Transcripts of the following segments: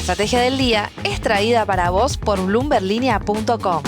estrategia del día es traída para vos por bloomberlinia.com.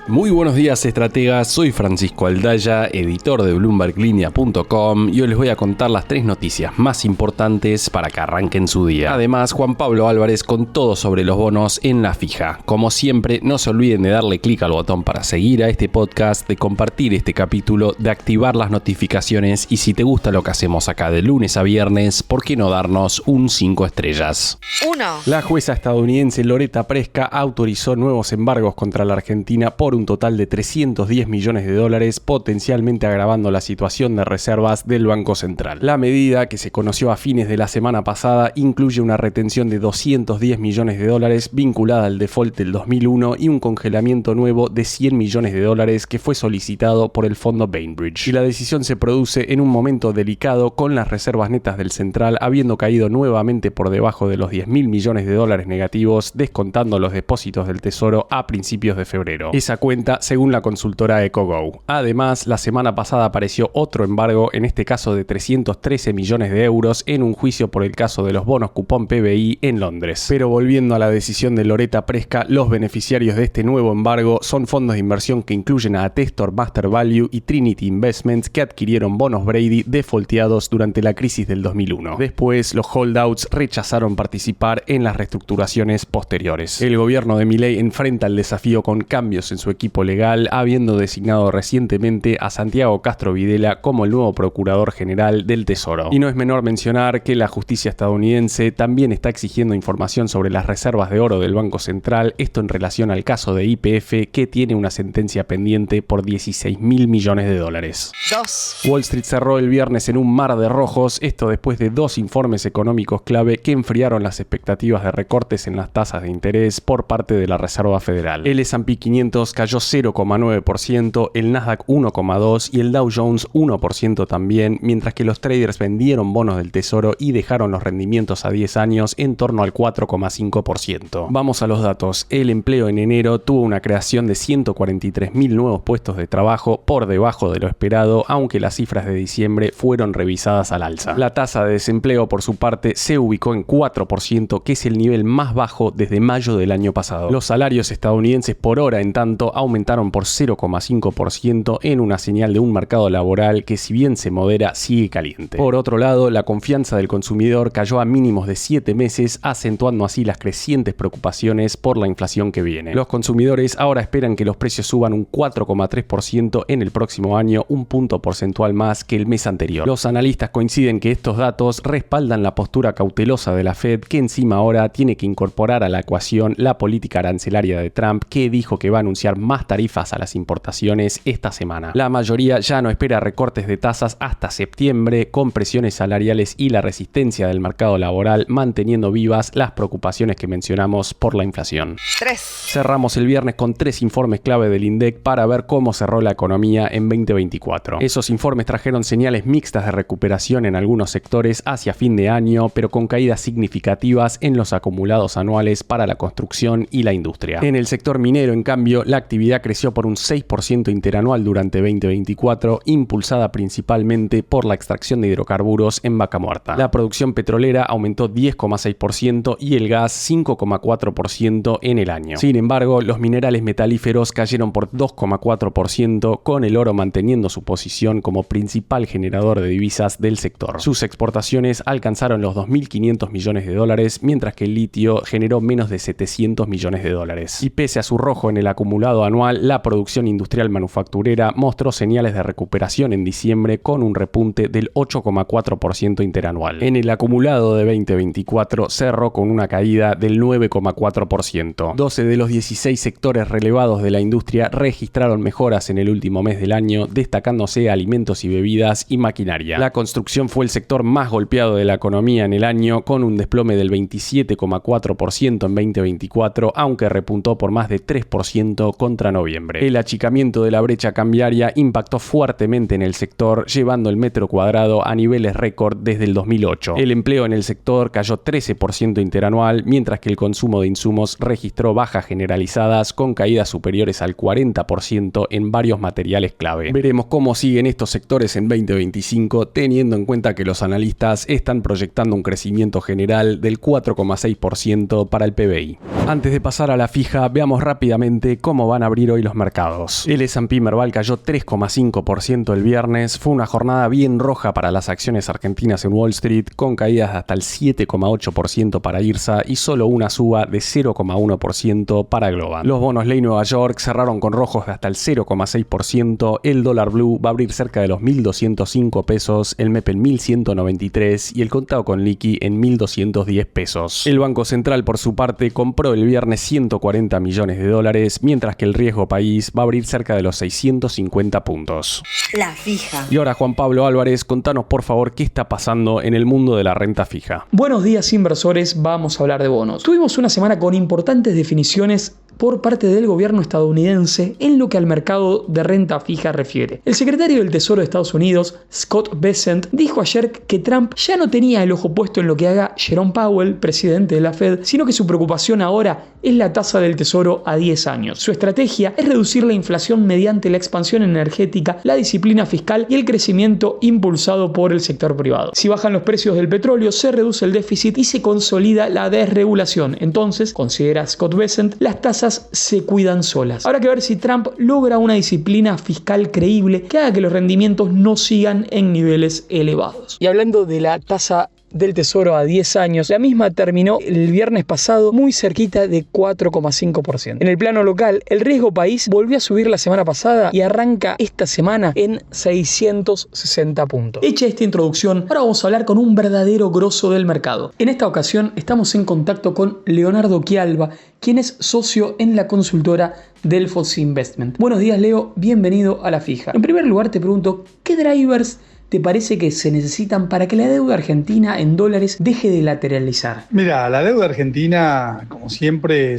Muy buenos días, estrategas. Soy Francisco Aldaya, editor de bloomberlinia.com, y hoy les voy a contar las 3 noticias más importantes para que arranquen su día. Además, Juan Pablo Álvarez con todo sobre los bonos en la fija. Como siempre, no se olviden de darle clic al botón para seguir a este podcast, de compartir este capítulo, de activar las notificaciones y si te gusta lo que hacemos acá de lunes a viernes, ¿por qué no darnos un 5 estrellas? 1. La jueza estadounidense Loretta Preska autorizó nuevos embargos contra la Argentina por un total de $310 millones, potencialmente agravando la situación de reservas del Banco Central. La medida, que se conoció a fines de la semana pasada, incluye una retención de $210 millones vinculada al default del 2001 y un congelamiento nuevo de $100 millones que fue solicitado por el fondo Bainbridge. Y la decisión se produce en un momento delicado, con las reservas netas del Central habiendo caído nuevamente por debajo de los $10.000 millones negativos, descontando los depósitos del Tesoro a principios de febrero. Esa cuenta según la consultora EcoGo. Además, la semana pasada apareció otro embargo, en este caso de 313 millones de euros, en un juicio por el caso de los bonos cupón PBI en Londres. Pero volviendo a la decisión de Loretta Preska, los beneficiarios de este nuevo embargo son fondos de inversión que incluyen a Testor Master Value y Trinity Investments, que adquirieron bonos Brady defaulteados durante la crisis del 2001. Después, los holdouts rechazaron participar en las reestructuraciones posteriores. El gobierno de Milei enfrenta el desafío con cambios en su equipo legal, habiendo designado recientemente a Santiago Castro Videla como el nuevo procurador general del Tesoro. Y no es menor mencionar que la justicia estadounidense también está exigiendo información sobre las reservas de oro del Banco Central, esto en relación al caso de YPF, que tiene una sentencia pendiente por $16.000 millones. 2. Wall Street cerró el viernes en un mar de rojos, esto después de 2 informes económicos clave que enfriaron las expectativas de recortes en las tasas de interés por parte de la Reserva Federal. El S&P 500 cayó 0,9%, el Nasdaq 1,2% y el Dow Jones 1% también, mientras que los traders vendieron bonos del Tesoro y dejaron los rendimientos a 10 años en torno al 4,5%. Vamos a los datos. El empleo en enero tuvo una creación de 143.000 nuevos puestos de trabajo, por debajo de lo esperado, aunque las cifras de diciembre fueron revisadas al alza. La tasa de desempleo, por su parte, se ubicó en 4%, que es el nivel más bajo desde mayo del año pasado. Los salarios estadounidenses por hora, en tanto, aumentaron por 0,5% en una señal de un mercado laboral que, si bien se modera, sigue caliente. Por otro lado, la confianza del consumidor cayó a mínimos de 7 meses, acentuando así las crecientes preocupaciones por la inflación que viene. Los consumidores ahora esperan que los precios suban un 4,3% en el próximo año, un punto porcentual más que el mes anterior. Los analistas coinciden que estos datos respaldan la postura cautelosa de la Fed, que encima ahora tiene que incorporar a la ecuación la política arancelaria de Trump, que dijo que va a anunciar más tarifas a las importaciones esta semana. La mayoría ya no espera recortes de tasas hasta septiembre, con presiones salariales y la resistencia del mercado laboral manteniendo vivas las preocupaciones que mencionamos por la inflación. 3. Cerramos el viernes con 3 informes clave del INDEC para ver cómo cerró la economía en 2024. Esos informes trajeron señales mixtas de recuperación en algunos sectores hacia fin de año, pero con caídas significativas en los acumulados anuales para la construcción y la industria. En el sector minero, en cambio, la actividad creció por un 6% interanual durante 2024, impulsada principalmente por la extracción de hidrocarburos en Vaca Muerta. La producción petrolera aumentó 10,6% y el gas 5,4% en el año. Sin embargo, los minerales metalíferos cayeron por 2,4%, con el oro manteniendo su posición como principal generador de divisas del sector. Sus exportaciones alcanzaron los $2.500 millones, mientras que el litio generó menos de $700 millones. Y pese a su rojo en el acumulado anual, la producción industrial manufacturera mostró señales de recuperación en diciembre, con un repunte del 8,4% interanual. En el acumulado de 2024 cerró con una caída del 9,4%. 12 de los 16 sectores relevados de la industria registraron mejoras en el último mes del año, destacándose alimentos y bebidas y maquinaria. La construcción fue el sector más golpeado de la economía en el año, con un desplome del 27,4% en 2024, aunque repuntó por más de 3% contra noviembre. El achicamiento de la brecha cambiaria impactó fuertemente en el sector, llevando el metro cuadrado a niveles récord desde el 2008. El empleo en el sector cayó 13% interanual, mientras que el consumo de insumos registró bajas generalizadas con caídas superiores al 40% en varios materiales clave. Veremos cómo siguen estos sectores en 2025, teniendo en cuenta que los analistas están proyectando un crecimiento general del 4,6% para el PBI. Antes de pasar a la fija, veamos rápidamente cómo van a abrir hoy los mercados. El S&P Merval cayó 3,5% el viernes. Fue una jornada bien roja para las acciones argentinas en Wall Street, con caídas de hasta el 7,8% para IRSA y solo una suba de 0,1% para Globant. Los bonos ley Nueva York cerraron con rojos de hasta el 0,6%. El dólar blue va a abrir cerca de los 1.205 pesos, el MEP en 1.193 y el contado con liqui en 1.210 pesos. El Banco Central, por su parte, compró el viernes 140 millones de dólares, mientras que el riesgo país va a abrir cerca de los 650 puntos. La fija. Y ahora, Juan Pablo Álvarez, contanos por favor qué está pasando en el mundo de la renta fija. Buenos días, inversores. Vamos a hablar de bonos. Tuvimos una semana con importantes definiciones por parte del gobierno estadounidense en lo que al mercado de renta fija refiere. El secretario del Tesoro de Estados Unidos, Scott Bessent, dijo ayer que Trump ya no tenía el ojo puesto en lo que haga Jerome Powell, presidente de la Fed, sino que su preocupación ahora es la tasa del Tesoro a 10 años. Su estrategia es reducir la inflación mediante la expansión energética, la disciplina fiscal y el crecimiento impulsado por el sector privado. Si bajan los precios del petróleo, se reduce el déficit y se consolida la desregulación. Entonces, considera Scott Bessent, las tasas se cuidan solas. Habrá que ver si Trump logra una disciplina fiscal creíble que haga que los rendimientos no sigan en niveles elevados. Y hablando de la tasa del Tesoro a 10 años, la misma terminó el viernes pasado muy cerquita de 4,5%. En el plano local, el riesgo país volvió a subir la semana pasada y arranca esta semana en 660 puntos. Hecha esta introducción, ahora vamos a hablar con un verdadero grosso del mercado. En esta ocasión estamos en contacto con Leonardo Chialva, quien es socio en la consultora Delfos Investment. Buenos días, Leo, bienvenido a La Fija. En primer lugar te pregunto, ¿qué drivers te parece que se necesitan para que la deuda argentina en dólares deje de lateralizar? Mira, la deuda argentina, como siempre,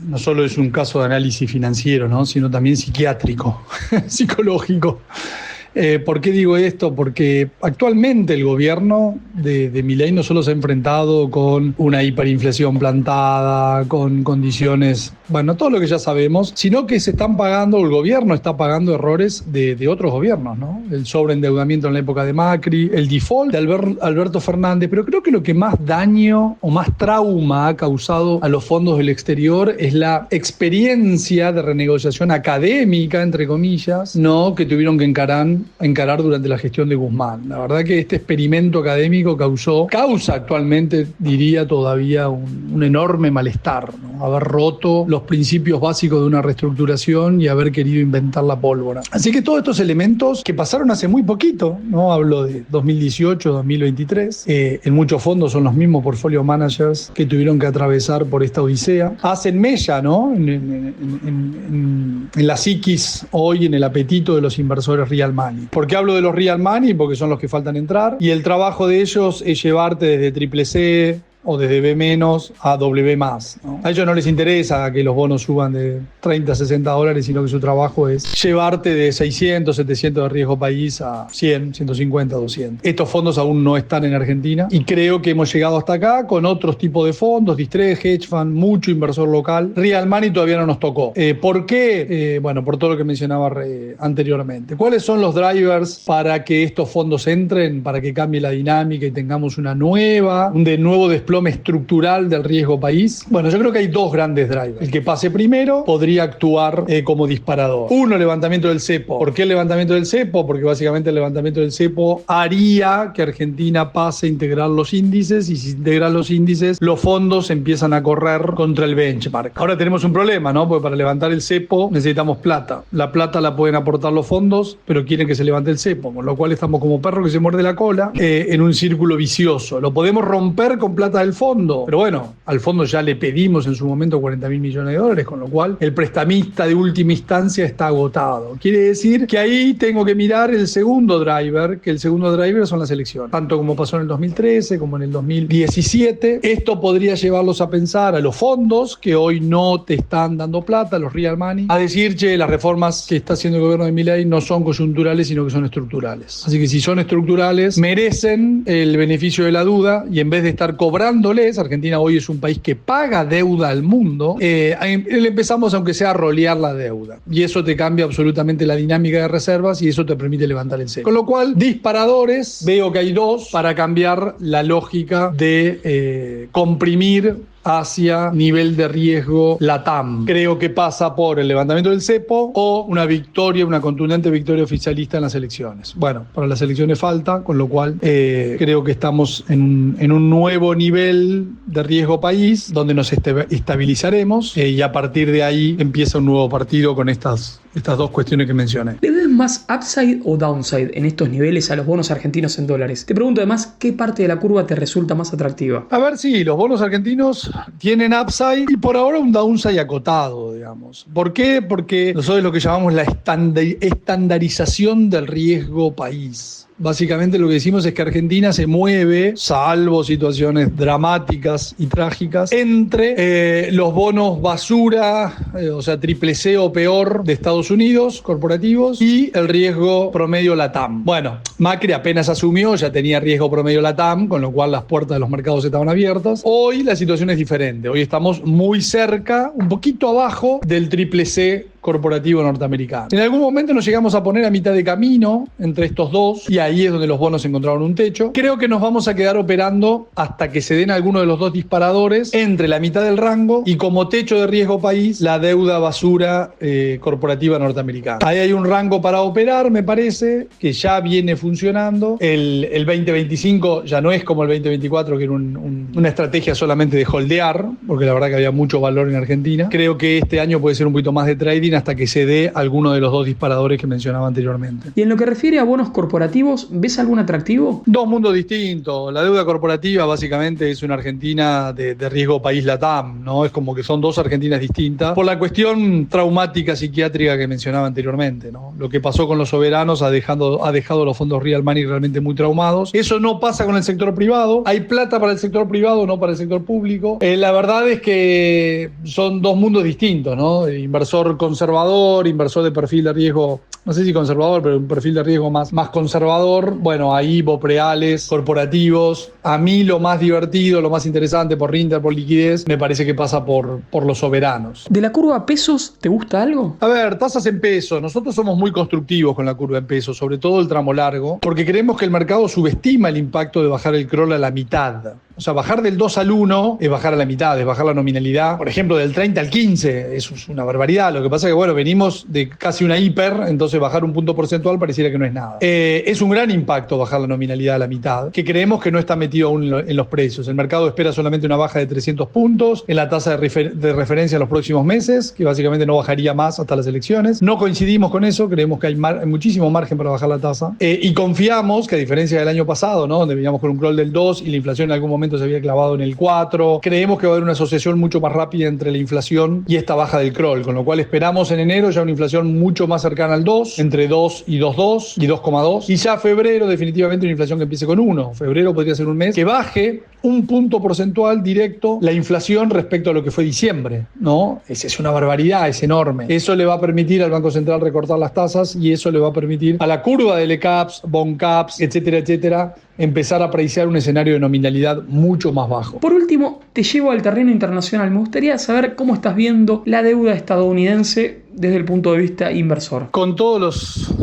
no solo es un caso de análisis financiero, ¿no?, sino también psiquiátrico, psicológico. ¿Por qué digo esto? Porque actualmente el gobierno de Milei no solo se ha enfrentado con una hiperinflación plantada, con condiciones, bueno, todo lo que ya sabemos, sino que se están pagando, el gobierno está pagando errores de otros gobiernos, ¿no? El sobreendeudamiento en la época de Macri, el default de Alberto Fernández, pero creo que lo que más daño o más trauma ha causado a los fondos del exterior es la experiencia de renegociación académica, entre comillas, ¿no?, que tuvieron que encarar durante la gestión de Guzmán. La verdad que este experimento académico causa actualmente, diría todavía, un enorme malestar, ¿no? Haber roto los principios básicos de una reestructuración y haber querido inventar la pólvora. Así que todos estos elementos que pasaron hace muy poquito, ¿no? Hablo de 2018, 2023, en muchos fondos son los mismos portfolio managers que tuvieron que atravesar por esta odisea. Hacen mella, ¿no?, en la psiquis hoy, en el apetito de los inversores real money. ¿Por qué hablo de los real money? Porque son los que faltan entrar y el trabajo de ellos es llevarte desde triple C o desde B- a W+, ¿no? A ellos no les interesa que los bonos suban de 30 a 60 dólares, sino que su trabajo es llevarte de 600, 700 de riesgo país a 100, 150, 200. Estos fondos aún no están en Argentina y creo que hemos llegado hasta acá con otros tipos de fondos, distress, hedge fund, mucho inversor local. Real money todavía no nos tocó. ¿Por qué? Bueno, por todo lo que mencionaba anteriormente. ¿Cuáles son los drivers para que estos fondos entren, para que cambie la dinámica y tengamos un nuevo desplome estructural del riesgo país? Bueno, yo creo que hay dos grandes drivers. El que pase primero podría actuar como disparador. Uno, levantamiento del cepo. ¿Por qué el levantamiento del cepo? Porque básicamente el levantamiento del cepo haría que Argentina pase a integrar los índices, y si integran los índices, los fondos empiezan a correr contra el benchmark. Ahora tenemos un problema, ¿no? Porque para levantar el cepo necesitamos plata. La plata la pueden aportar los fondos, pero quieren que se levante el cepo, con lo cual estamos como perro que se muerde la cola en un círculo vicioso. Lo podemos romper con plata del el fondo, pero bueno, al fondo ya le pedimos en su momento 40.000 millones de dólares, con lo cual el prestamista de última instancia está agotado. Quiere decir que ahí tengo que mirar el segundo driver, que el segundo driver son las elecciones, tanto como pasó en el 2013 como en el 2017. Esto podría llevarlos a pensar a los fondos que hoy no te están dando plata, los real money, a decir, che, las reformas que está haciendo el gobierno de Milei no son coyunturales, sino que son estructurales. Así que si son estructurales, merecen el beneficio de la duda, y en vez de estar cobrándoles, Argentina hoy es un país que paga deuda al mundo, le empezamos aunque sea a rolear la deuda. Y eso te cambia absolutamente la dinámica de reservas y eso te permite levantar el cepo. Con lo cual, disparadores, veo que hay dos para cambiar la lógica de comprimir hacia nivel de riesgo LATAM. Creo que pasa por el levantamiento del cepo o una contundente victoria oficialista en las elecciones. Bueno, para las elecciones falta, con lo cual creo que estamos en un nuevo nivel de riesgo país donde nos estabilizaremos y a partir de ahí empieza un nuevo partido con estas dos cuestiones que mencioné. ¿Le ves más upside o downside en estos niveles a los bonos argentinos en dólares? Te pregunto además, ¿qué parte de la curva te resulta más atractiva? A ver, sí, los bonos argentinos tienen upside y por ahora un downside acotado, digamos. ¿Por qué? Porque nosotros lo que llamamos la estandarización del riesgo país. Básicamente lo que decimos es que Argentina se mueve, salvo situaciones dramáticas y trágicas, entre los bonos basura, o sea, triple C o peor de Estados Unidos, corporativos, y el riesgo promedio LATAM. Bueno, Macri apenas asumió, ya tenía riesgo promedio LATAM, con lo cual las puertas de los mercados estaban abiertas. Hoy la situación es diferente. Hoy estamos muy cerca, un poquito abajo del triple C corporativo norteamericano. En algún momento nos llegamos a poner a mitad de camino entre estos dos y ahí es donde los bonos encontraron un techo. Creo que nos vamos a quedar operando hasta que se den alguno de los dos disparadores entre la mitad del rango y como techo de riesgo país la deuda basura corporativa norteamericana. Ahí hay un rango para operar, me parece, que ya viene funcionando. El 2025 ya no es como el 2024, que era una estrategia solamente de holdear, porque la verdad que había mucho valor en Argentina. Creo que este año puede ser un poquito más de trading hasta que se dé alguno de los dos disparadores que mencionaba anteriormente. Y en lo que refiere a bonos corporativos, ¿ves algún atractivo? Dos mundos distintos. La deuda corporativa básicamente es una Argentina de riesgo país LATAM, ¿no? Es como que son dos Argentinas distintas por la cuestión traumática psiquiátrica que mencionaba anteriormente, ¿no? Lo que pasó con los soberanos ha dejado los fondos real money realmente muy traumados. Eso no pasa con el sector privado. Hay plata para el sector privado, no para el sector público. La verdad es que son dos mundos distintos, ¿no? Inversor conservador, inversor de perfil de riesgo, no sé si conservador, pero un perfil de riesgo más conservador. Bueno, ahí bopreales, corporativos. A mí lo más divertido, lo más interesante por renta, por liquidez, me parece que pasa por los soberanos. ¿De la curva a pesos te gusta algo? A ver, tasas en pesos. Nosotros somos muy constructivos con la curva en pesos, sobre todo el tramo largo, porque creemos que el mercado subestima el impacto de bajar el crawl a la mitad. O sea, bajar del 2 al 1 es bajar a la mitad, es bajar la nominalidad. Por ejemplo, del 30 al 15 es una barbaridad. Lo que pasa es que, bueno, venimos de casi una hiper, entonces bajar un punto porcentual pareciera que no es nada. Es un gran impacto bajar la nominalidad a la mitad, que creemos que no está metido aún en los precios. El mercado espera solamente una baja de 300 puntos en la tasa de referencia en los próximos meses, que básicamente no bajaría más hasta las elecciones. No coincidimos con eso, creemos que hay muchísimo margen para bajar la tasa. Y confiamos que, a diferencia del año pasado, ¿no?, donde veníamos con un crawl del 2 y la inflación en algún momento se había clavado en el 4, creemos que va a haber una asociación mucho más rápida entre la inflación y esta baja del crawl, con lo cual esperamos en enero ya una inflación mucho más cercana al 2, entre 2 y 2,2 y 2,2, y ya febrero definitivamente una inflación que empiece con 1. Febrero podría ser un mes que baje un punto porcentual directo la inflación respecto a lo que fue diciembre, ¿no? Es una barbaridad, es enorme. Eso le va a permitir al Banco Central recortar las tasas y eso le va a permitir a la curva de LCAPs, bond caps, etcétera, etcétera, empezar a apreciar un escenario de nominalidad mucho más bajo. Por último, te llevo al terreno internacional. Me gustaría saber cómo estás viendo la deuda estadounidense desde el punto de vista inversor. Con todos los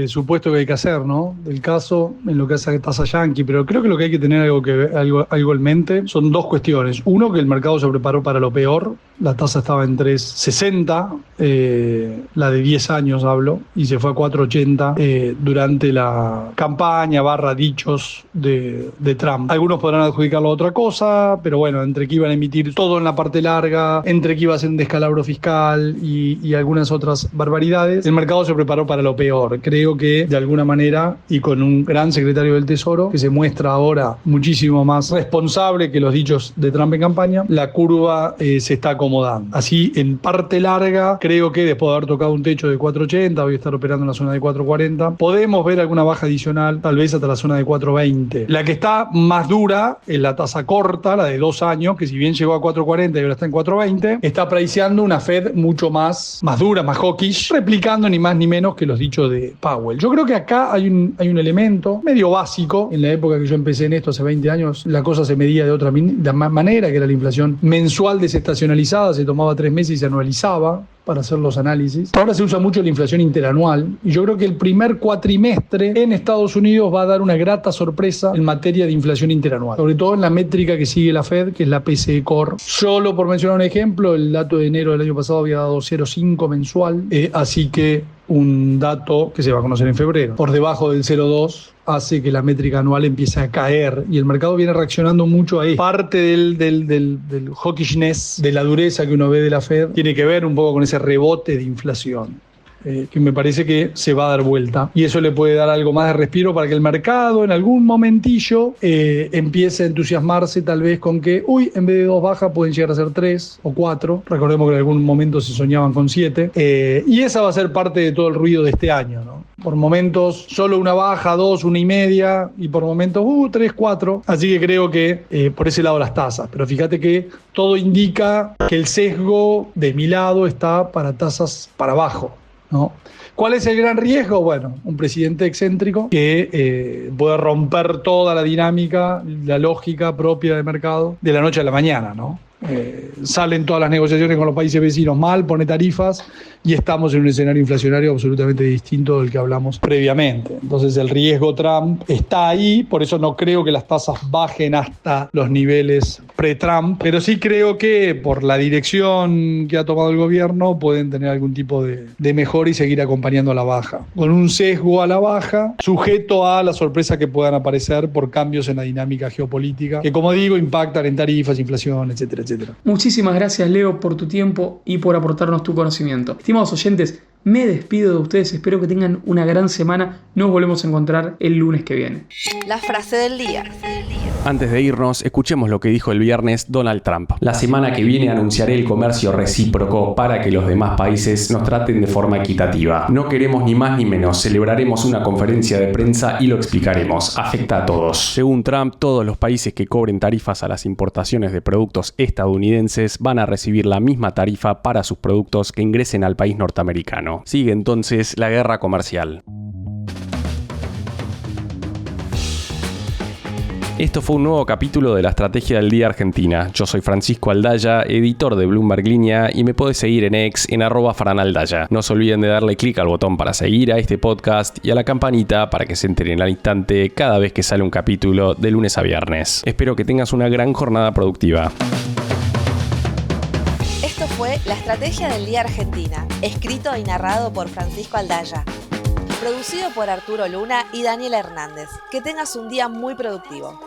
supuestos que hay que hacer, ¿no?, del caso en lo que hace a tasa yankee, pero creo que lo que hay que tener algo en mente son dos cuestiones. Uno, que el mercado se preparó para lo peor la tasa estaba en 3,60, la de 10 años hablo, y se fue a 4,80 durante la campaña / dichos de Trump. Algunos podrán adjudicarlo a otra cosa, pero bueno, entre que iban a emitir todo en la parte larga, entre que iba a ser un descalabro fiscal y algunas otras barbaridades, el mercado se preparó para lo peor. Creo que de alguna manera, y con un gran secretario del Tesoro que se muestra ahora muchísimo más responsable que los dichos de Trump en campaña, la curva se está acomodando. Así, en parte larga, creo que después de haber tocado un techo de 4,80, voy a estar operando en la zona de 4,40, podemos ver alguna baja adicional, tal vez hasta la zona de 4,20. La que está más dura es la tasa corta, la de 2 años, que si bien llegó a 4,40 y ahora está en 4,20, está priceando una Fed mucho más dura, más hawkish, replicando ni más ni menos que los dichos de Powell. Yo creo que acá hay un elemento medio básico. En la época que yo empecé en esto, hace 20 años, la cosa se medía de otra manera, que era la inflación mensual desestacionalizada, se tomaba 3 meses y se anualizaba para hacer los análisis. Ahora se usa mucho la inflación interanual y yo creo que el primer cuatrimestre en Estados Unidos va a dar una grata sorpresa en materia de inflación interanual, sobre todo en la métrica que sigue la Fed, que es la PCE Core. Solo por mencionar un ejemplo, el dato de enero del año pasado había dado 0,5 mensual, así que un dato que se va a conocer en febrero. Por debajo del 0,2 hace que la métrica anual empiece a caer y el mercado viene reaccionando mucho ahí. Parte del hawkishness, de la dureza que uno ve de la Fed, tiene que ver un poco con ese rebote de inflación. Que me parece que se va a dar vuelta y eso le puede dar algo más de respiro para que el mercado en algún momentillo empiece a entusiasmarse tal vez con que en vez de 2 bajas pueden llegar a ser 3 o 4. Recordemos que en algún momento se soñaban con 7 y esa va a ser parte de todo el ruido de este año, ¿no? Por momentos solo una baja, 2, 1,5 y por momentos 3, 4. Así que creo que por ese lado las tasas, pero fíjate que todo indica que el sesgo de mi lado está para tasas para abajo, ¿no? ¿Cuál es el gran riesgo? Bueno, un presidente excéntrico que puede romper toda la dinámica, la lógica propia del mercado de la noche a la mañana, ¿no? Salen todas las negociaciones con los países vecinos mal, pone tarifas y estamos en un escenario inflacionario absolutamente distinto del que hablamos previamente. Entonces el riesgo Trump está ahí, por eso no creo que las tasas bajen hasta los niveles pre-Trump, pero sí creo que por la dirección que ha tomado el gobierno pueden tener algún tipo de mejora y seguir acompañando a la baja, con un sesgo a la baja, sujeto a la sorpresa que puedan aparecer por cambios en la dinámica geopolítica, que como digo impactan en tarifas, inflación, etcétera, etcétera. Muchísimas gracias, Leo, por tu tiempo y por aportarnos tu conocimiento. Estimados oyentes, me despido de ustedes, espero que tengan una gran semana. Nos volvemos a encontrar el lunes que viene. La frase del día. Antes de irnos, escuchemos lo que dijo el viernes Donald Trump. La semana que viene anunciaré el comercio recíproco para que los demás países nos traten de forma equitativa. No queremos ni más ni menos, celebraremos una conferencia de prensa y lo explicaremos. Afecta a todos. Según Trump, todos los países que cobren tarifas a las importaciones de productos estadounidenses van a recibir la misma tarifa para sus productos que ingresen al país norteamericano. Sigue entonces la guerra comercial. Esto fue un nuevo capítulo de la Estrategia del Día Argentina. Yo soy Francisco Aldaya, editor de Bloomberg Línea, y me podés seguir en X en @franaldaya. No se olviden de darle clic al botón para seguir a este podcast y a la campanita para que se enteren al instante cada vez que sale un capítulo de lunes a viernes. Espero que tengas una gran jornada productiva. Esto fue La Estrategia del Día Argentina, escrito y narrado por Francisco Aldaya. Producido por Arturo Luna y Daniel Hernández. Que tengas un día muy productivo.